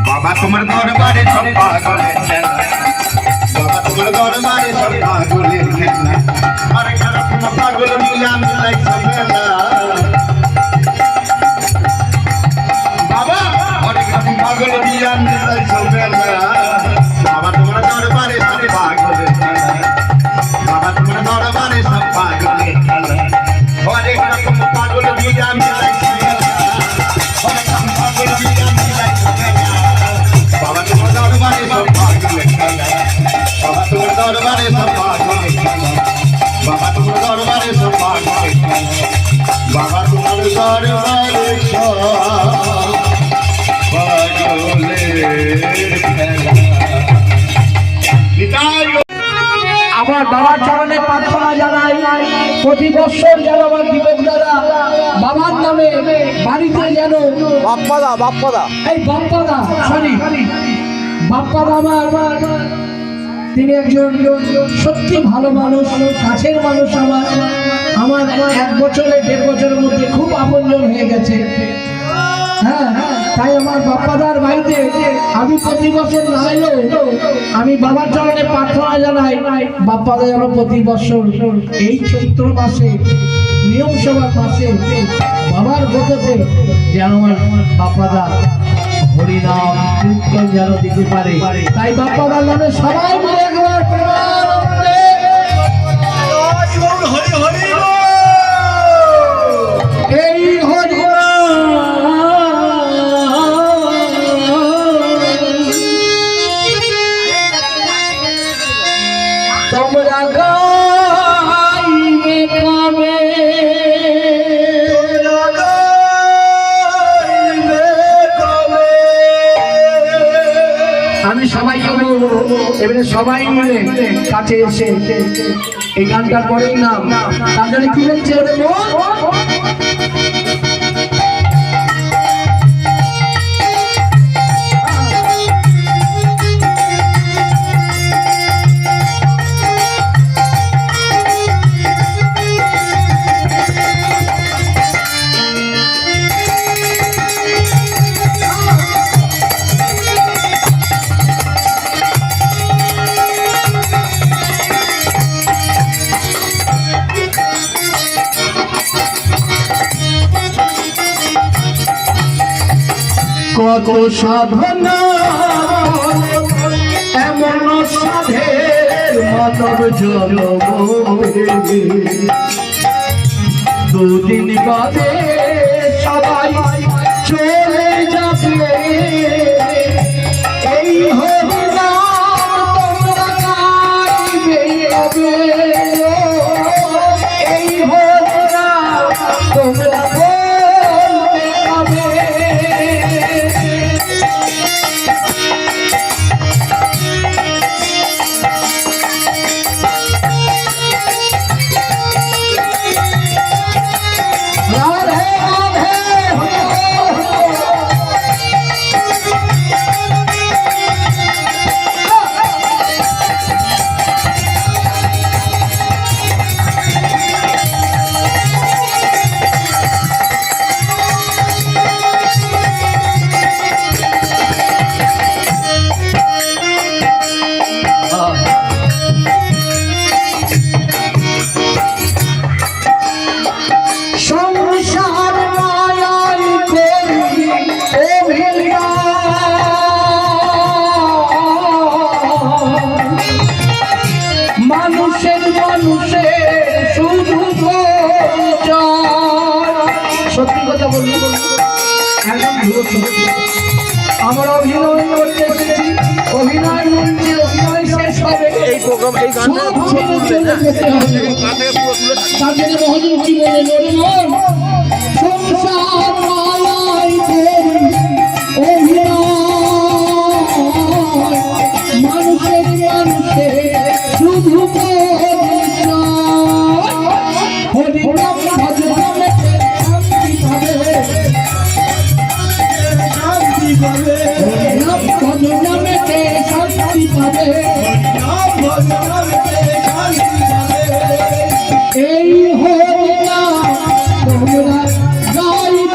बाबा तुम्हारे दरबारे सब पागल बाबा तुम्हारे दरबारे सब पागल अरे खाना तुम पागल मिला मिलाई समेला बाबा अरे खाना पागल मिला मिलाई समेला बाबा तुम्हारे दरबारे सब पागल बाबा तुम्हारे दरबारे सब पागल अरे खाना तुम पागल मिला मिलाई समेला अरे खाना पागल मिला मिलाई समेला बाबा तुम्हारे दरबारे सब पागल बाबा तुम्हारे दरबारे सब पागल बाबा तुम्हारे दरबारे सब पागल बाबा तुम्हारे दरबारे सब पागल আমার বাবার চরণে প্রার্থনা জানাই প্রতি বছর যেন আমার দীপক দাদা বাবার নামে বাড়িতে যেন বাপ্পাদা এই বাপ্পাদা সরি বাপ্পাদা আমার তিনি একজন সত্যি ভালো মানুষ, কাছের মানুষ। আমার 1 বছরে 1.5 বছরের মধ্যে খুব আপনজন হয়ে গেছে। হ্যাঁ, তাই আমার বাপ্পাদার বাড়িতে আমি প্রতি বছর না এলেও আমি বাবার চরণে প্রার্থনা জানাই বাপ্পাদা যেন প্রতি বছর এই চৈত্র মাসে নিয়ম সভার মাসে বাবার গততে যেন আমার বাপ্পাদা হরিনাম কীর্তন যেন দিতে পারে। তাই বাপ্পাদার নামে সবাই মিলে একবার প্রেমানন্দে হরি হরি এই হরি তোমরা গাইবে কবে আমি সবাইকে বলবো এবারে সবাই মিলে কাছে এসে এই গানটার পরেই নাম তার জন্য কি বলছে কত সাধনা এমন সাধে মানব জনম দুদিন বাদে সবাই চলে যাবে এই হরিনাম তোমরা গাইবে হবে এই হরিনাম তোমরা বলবে হবে রাধে রাধে সংসার মায়াই করি অভিনয় মানুষের শুধু পরিচয় সত্যি কথা বলবো একদম পুরো সত্যি আমরা অভিনয় করতে এসেছি অভিনয় মঞ্চে অভিনয় শেষ হবে এই প্রোগ্রাম এই গানটা সব ছেড়ে চলে যেতে হবে তার জন্য মহাজন কি বলে নরেন সংসার মায়াই করি অভিনয় মানুষের শুধু হরিনাম ভজনে শান্তি পাবে হরিনাম ভজনে শান্তি পাবে এই হরিনাম তোমরা গাইবে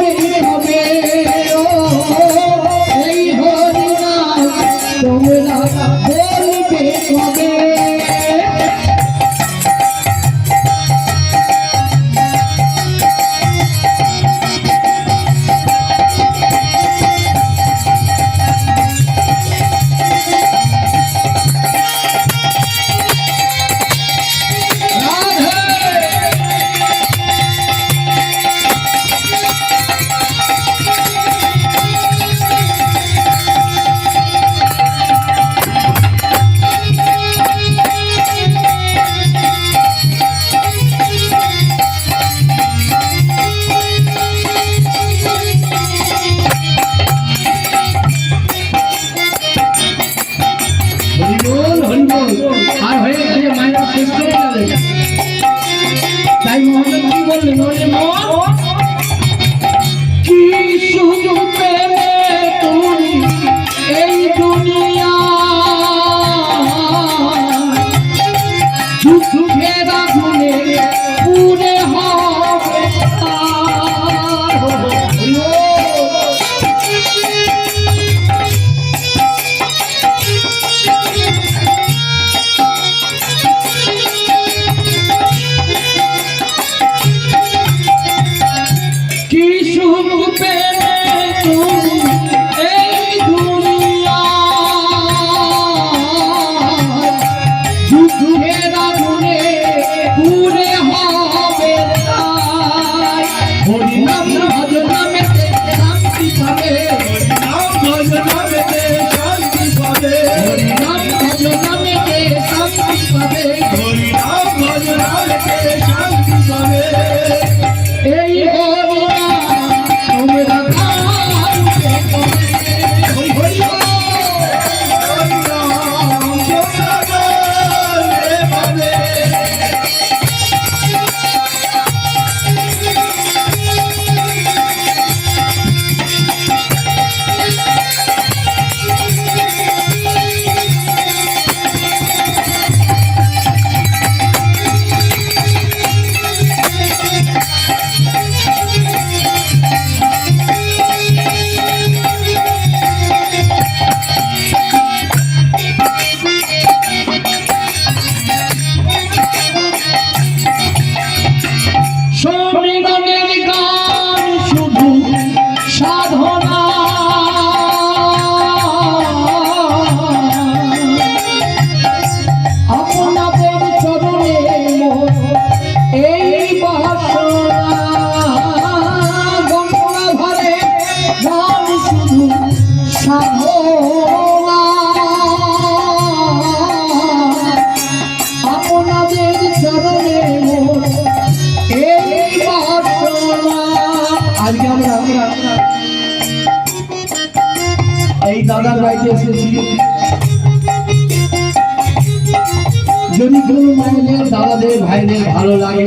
যদি কোনো মায়েদের দাদাদের ভাইদের ভালো লাগে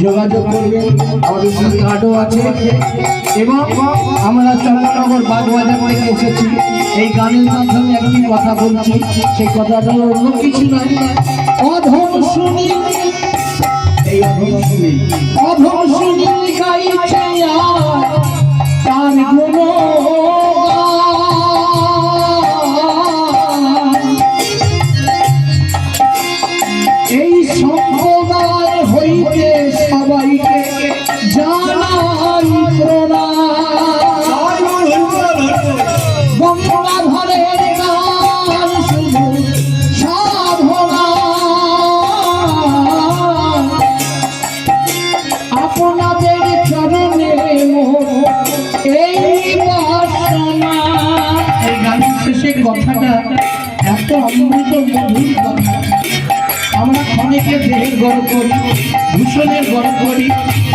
যোগাযোগ করবেন, আমাদের কার্ডও আছে। এবং আমরা চন্দ্রনগর বাগবাজার থেকে এসেছি, এই গানের মাধ্যমে একটি কথা বলছি, সেই কথাটা অন্য কিছু নয়, অধম শুনি, এই অধম শুনি গাইছে তার গুণ এই সম্প্রদায় হইতে সবাইকে জানাই প্রণাম। গঙ্গাধরের গান শুধু সাধনা, আপনাদের চরণে এই বাসনা। এই গানের শেষের কথাটা এত অমৃত মধুর কথা। আমরা ক্ষণিকের দেহের গর্ব করি, ভূষণের গর্ব করি,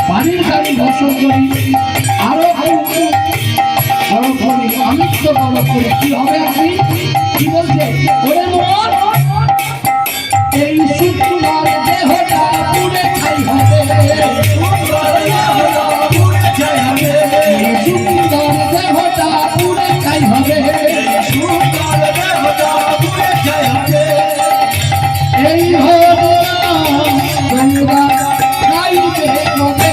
বাড়ির গাড়ি দর্শন করি, আরো গর্ব করি, অমিত্র গর্ব করি। কি হবে আপনি কি বলছে? ওরে মন, এই শুক্রবার দেহটা পুড়ে খাই হবে, শুক্রবার দেহটা পুড়ে খাই হবে, এই তোমরা খাইবে কবে,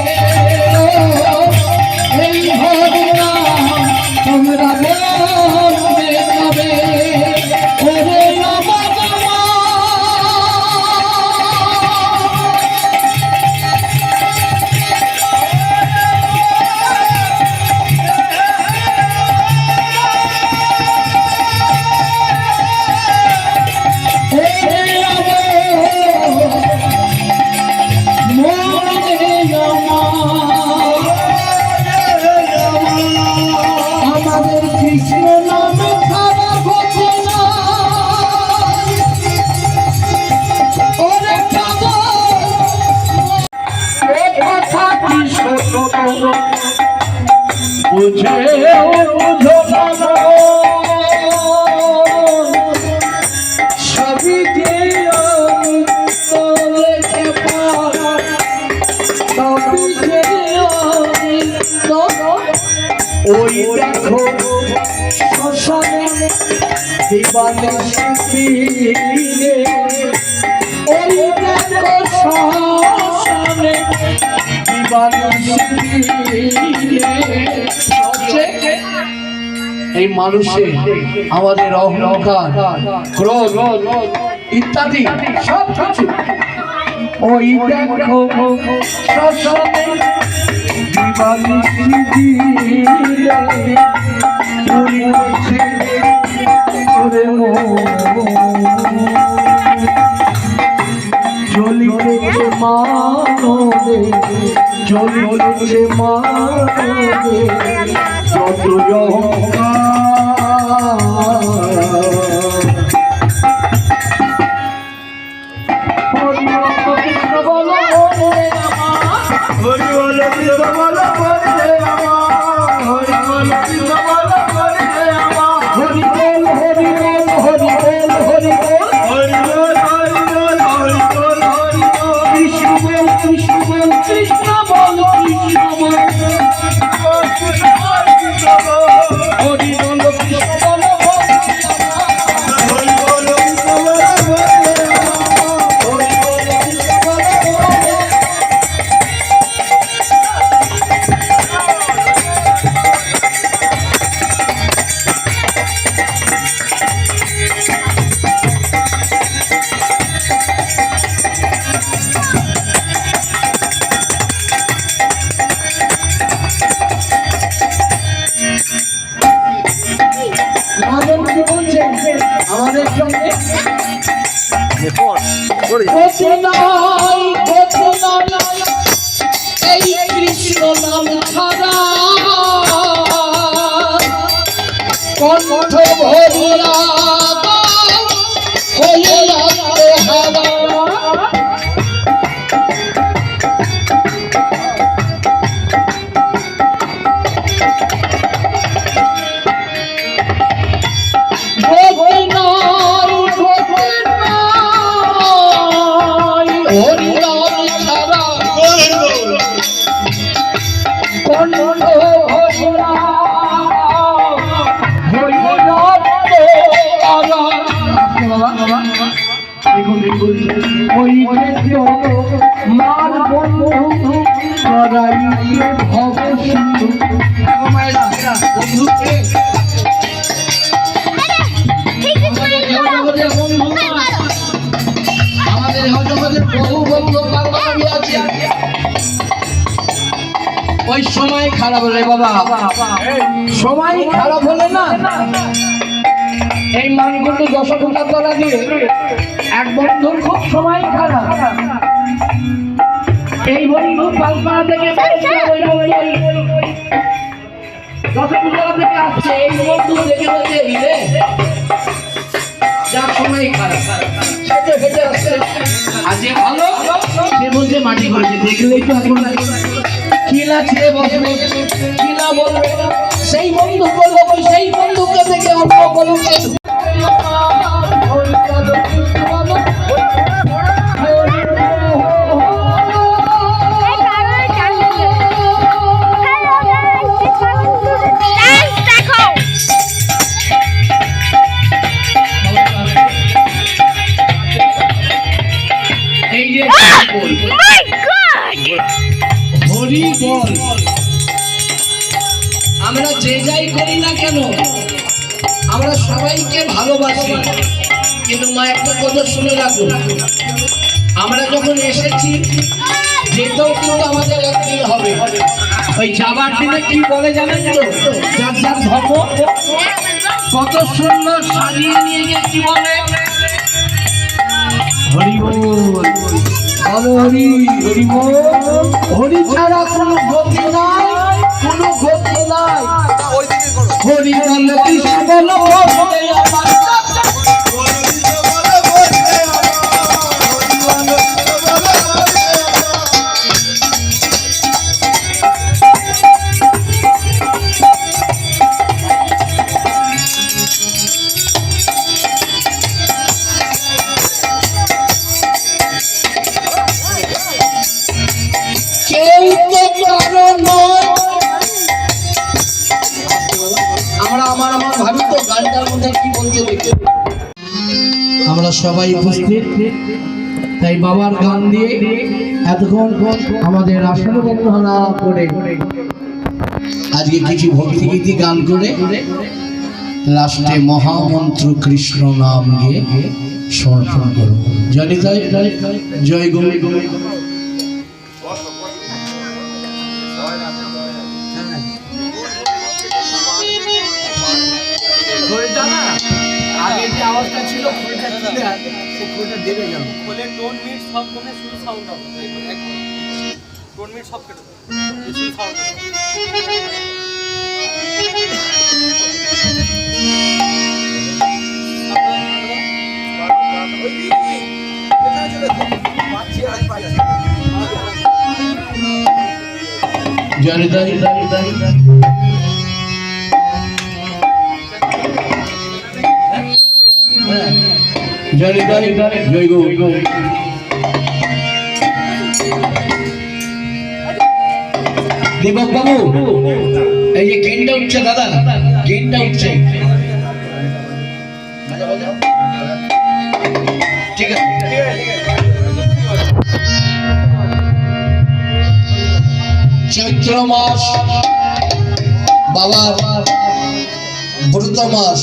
এই তোমরা বলবে কবে, ওরে আমাদের কৃষ্ণ নাম খাওয়া হচ্ছে না, ওরে কথাটি সত্য বুঝে সবই যে ওই দেখো শ্মশানে দিবানে শিখিলে, ওই দেখো শ্মশানে দিবানে শিখিলে। এই মানুষের আমাদের অহংকার, ক্রোধ ইত্যাদি সব কিছু ওই দেখো শ্মশানে জলিতেছে মানবে, জলিতেছে মানবে যত আমাদের সঙ্গে এই কৃষ্ণ নাম ছাড়া কণ্ঠ ভরিয়া হয়েছে মার বন্ধু করাইতে ভব সিন্ধু। বন্ধুকে আমাদের জগতের বহু বন্ধু বান্ধবী আছে, ওই সময় খারাপ হলে বাবা, সময় খারাপ হলে না এই মানগুলো দশটা তলা দিয়ে এক বন্ধুর খুব সময় খারাপ, এই বন্ধু পালপাড়া থেকে দশটা থেকে আসছে, এই বন্ধু দেখে বলছে রে যার সময় খারাপ সেটা হেঁটে আসছে, আজকে ভালো সে বলছে মাটি করেছে, দেখলেই তো এখন কিলা ছেড়ে বসবে কিলা বলবে, সেই বন্ধু বলবো সেই বন্ধুকে থেকে অল্প বলবে হরি বল। আমরা যে যাই করি না কেন আমরা সবাইকে ভালোবাসি, কিন্তু মা একটা কথা শুনে রাখুন, আমরা যখন এসেছি যেতেও কিন্তু আমাদের একদিন হবে, ওই যাবার দিনে কি বলে জানেন তো, যার যার ধর্ম কত সুন্দর সাজিয়ে নিয়ে গিয়ে কি বলে হরি বল, হরি হরি বল, হরি ছাড়া কোনো গতি নাই, কোনো গতি নাই, হরি বল কৃষ্ণ বল বলে আমার আমরা সবাই উপস্থিত, তাই বাবার গান দিয়ে এতক্ষণ আমাদের আসন বন্দনা করে আজকে কিছু ভক্তিগীতি গান করে লাস্টে মহামন্ত্র কৃষ্ণ নাম গিয়ে সমর্পণ করব। জয় জয় জয় গৌরী গৌরী। আগে যে আওয়াজটা ছিল খোলটা ক্লিয়ার, সেই খোলটা দেবে গেল বলে টোন মিট সব কোণে শুধু সাউন্ড হবে, একদম টোন মিট সব কেটে শুধু সাউন্ড হবে। জয় জয় জয় জয় জয় গো। দীপক বাবু এই যে গেনটা উঠছে দাদা, গেনটা উঠছে, ঠিক আছে চৈত্র মাস বাবার ব্রত মাস,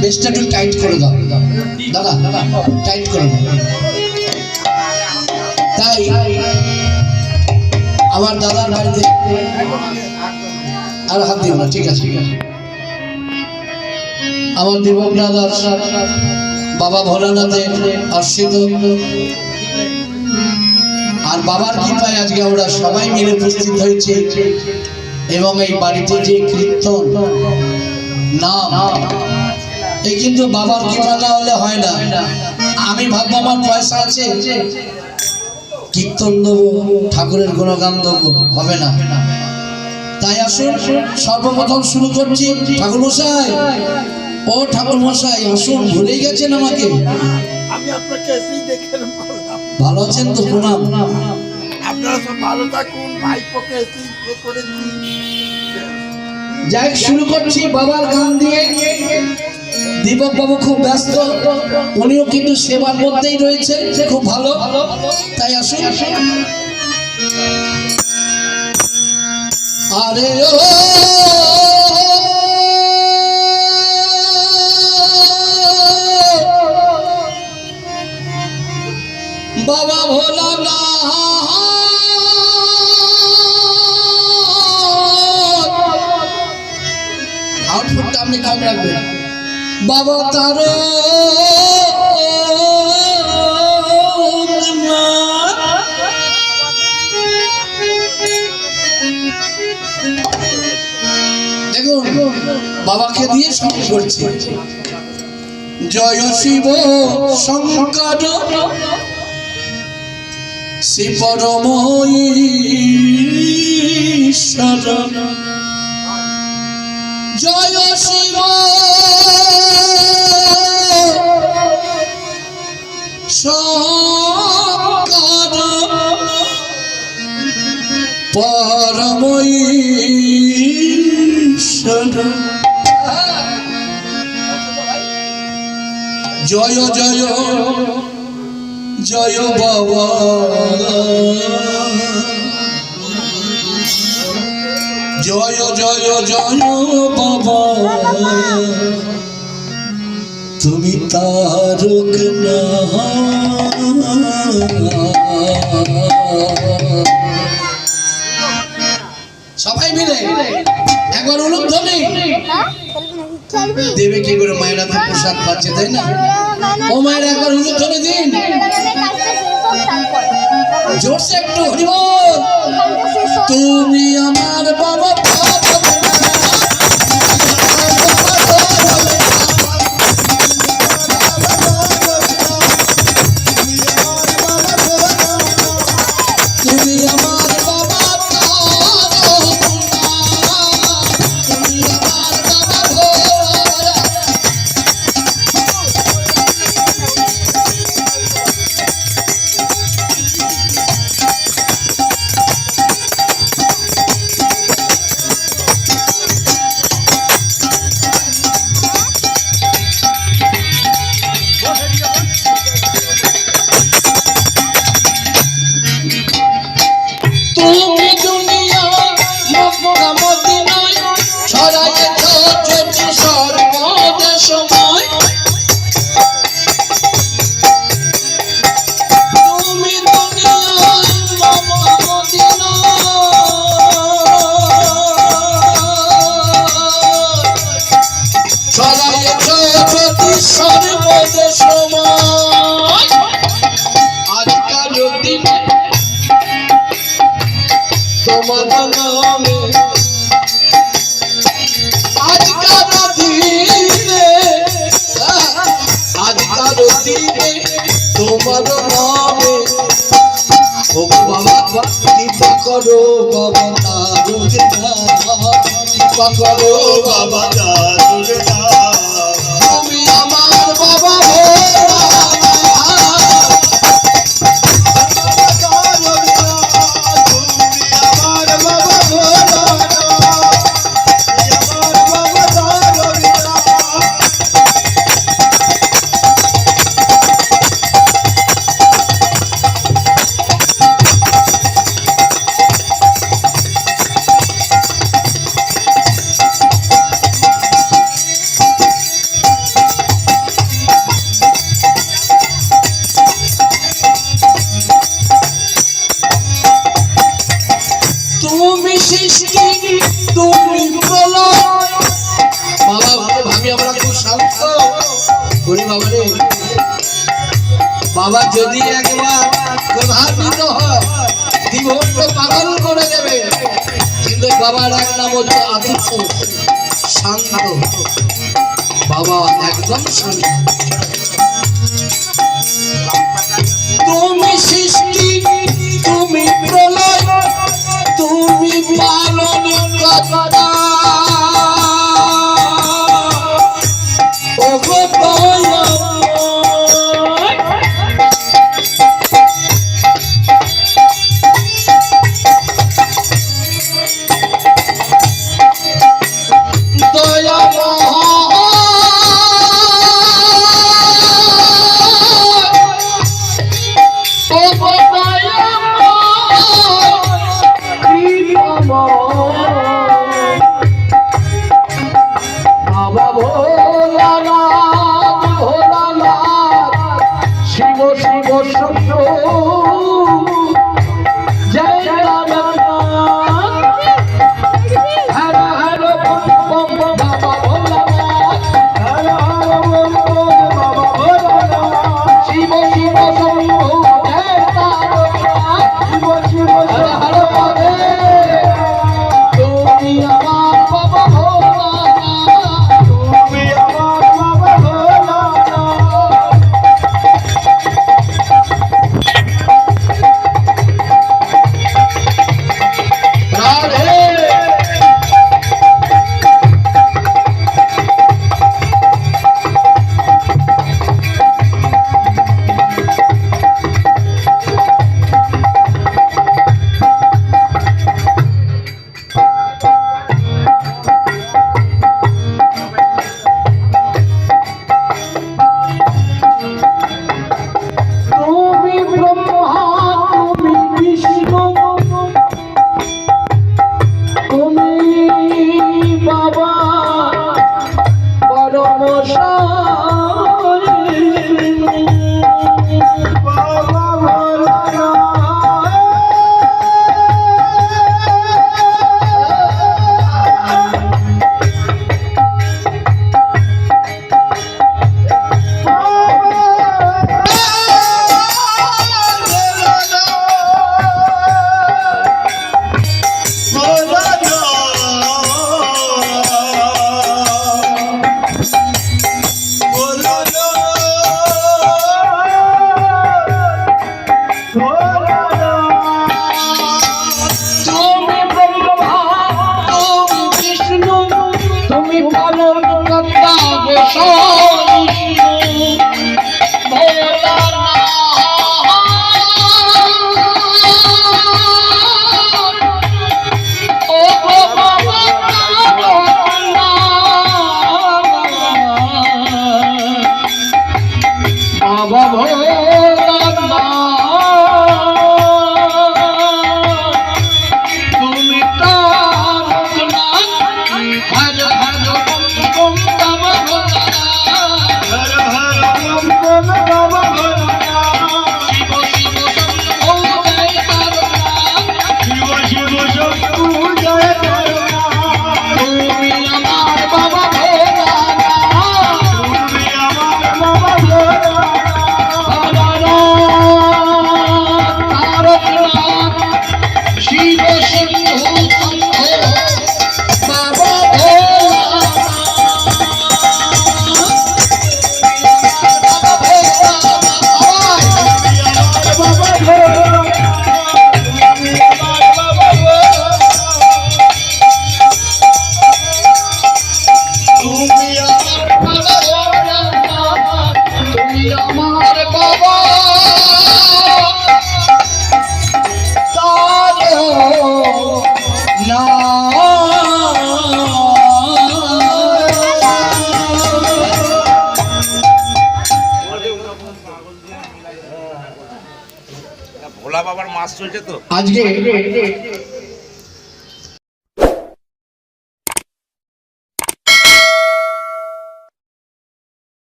বেশটা একটু টাইট করে দাও দাদা, টাইট করে দাও। তাই আমার দাদার বাড়িতে আর হাত দিব না, ঠিক আছে ঠিক আছে। আমার দীপক দাদার বাবা ভোলানাথের আশীর্বাদ আর বাবার কৃপায় আজকে আমরা সবাই মিলে উপস্থিত হয়েছি, এবং এই বাড়িতে যে কীর্তন নাম এই কিন্তু বাবার কৃপা না হলে হয় না। আমি ভাববো আমার পয়সা আছে কীর্তন দেবো, ঠাকুরের গুণগান দেবো, হবে না। তাই আসুন সর্বপ্রথম শুরু করছি। ঠাকুর মশাই, ও ঠাকুর মশাই আসুন, ভুলেই গেছেন আমাকে? আমি আপনাকে এসেই দেখে ভালো আছেন তো? প্রণাম। আপনারা সব ভালো থাকুন, ভাইপোকে এসেই করেছি। যাই শুরু করছি বাবার গান দিয়ে। দীপক বাবু খুব ব্যস্ত, উনিও কিন্তু সেবার মধ্যেই রয়েছে, খুব ভালো। তাই আসুন। আরে ও বাবা ভোলা না আউটপুটটা আপনি কাম রাখবেন। বাবা তারো দেখুন বাবাকে দিয়ে শুরু করছি। জয় শিব শঙ্কর শ্রী পরম ঈশ্বর, জয় শিব শঙ্কর পরম ঈশ্বর, জয় জয় জয় বাবা, জয় জয় জয় বাবা, তুমি তারক না। সবাই মিলে একবার উলুধ্বনি দেবে। কি করে মায়েরা তো প্রসাদ পাচ্ছে, তাই না? ও মায়ের একবার উলুধ্বনি দিন জোরসে একটু, হরি বল। তুমি আমার বাবা, তুমি আমার বাবা, তুমি আমার বাবা ভোলা। তুমি দুনিয়া মক্কা মদিনায় ছড়াইয়েছ জ্যোতি সর্বদেশময়, তুমি দুনিয়ায় মক্কা মদিনায় ছড়াইয়েছ জ্যোতি সর্বদেশময়। আজকাল দিনে তোমার নামে, আজকাল দিনে, আজকাল দিনে তোমার নামে। ও বাবা কৃপা করো বাবা, তারক না, কৃপা করো বাবা, তারক না। তুমি আমার বাবা ভোলা, তুমি সৃষ্টি তুমি প্রলয়। বাবা ভাবি আমরা খুব শান্ত করি বাবা রে। বাবা যদি একবার ক্রোধান্বিত হয় দিবস পাগল করে দেবে, কিন্তু বাবার এক নাম হচ্ছে আতিথ্য, শান্ত। বাবা একদম শান্ত। তুমি সৃষ্টি তুমি প্রলয়, তুমি পালন কর্তা। ও গো দয়া দয়া সত্য জয় রামনাথ হর হর বম বম বাবা ভোলানাথ হর হর বম বম বাবা ভোলানাথ শিব শিব শম্ভু জয় তারকনাথ শিব শিব হর হর পদে তুমি আমার বাবা ভোলানাথ তুমি আমার বাবা ভোলানাথ রাধে তুমি ব্রহ্মা তুমি বিষ্ণু তুমি বাবা পরম তুমি ব্রহ্মা তুমি বিষ্ণু তুমি পালন কর্তা বাবা তুমি তারকনাথ হর হর বম বম বাবা ভোলানাথ হর হর বম বম বাবা ভোলানাথ শিব শিব শম্ভু জয় তারকনাথ শিব শিব শম্ভু জয় তারকনাথ তুমি আমার বাবা ভোলানাথ তুমি আমার বাবা ভোলানাথ তারকনাথ শিব শম্ভু শম্ভু বাবা তুমি আমার বাবা ভোলা বাবার মাছ চলছে তো আজকে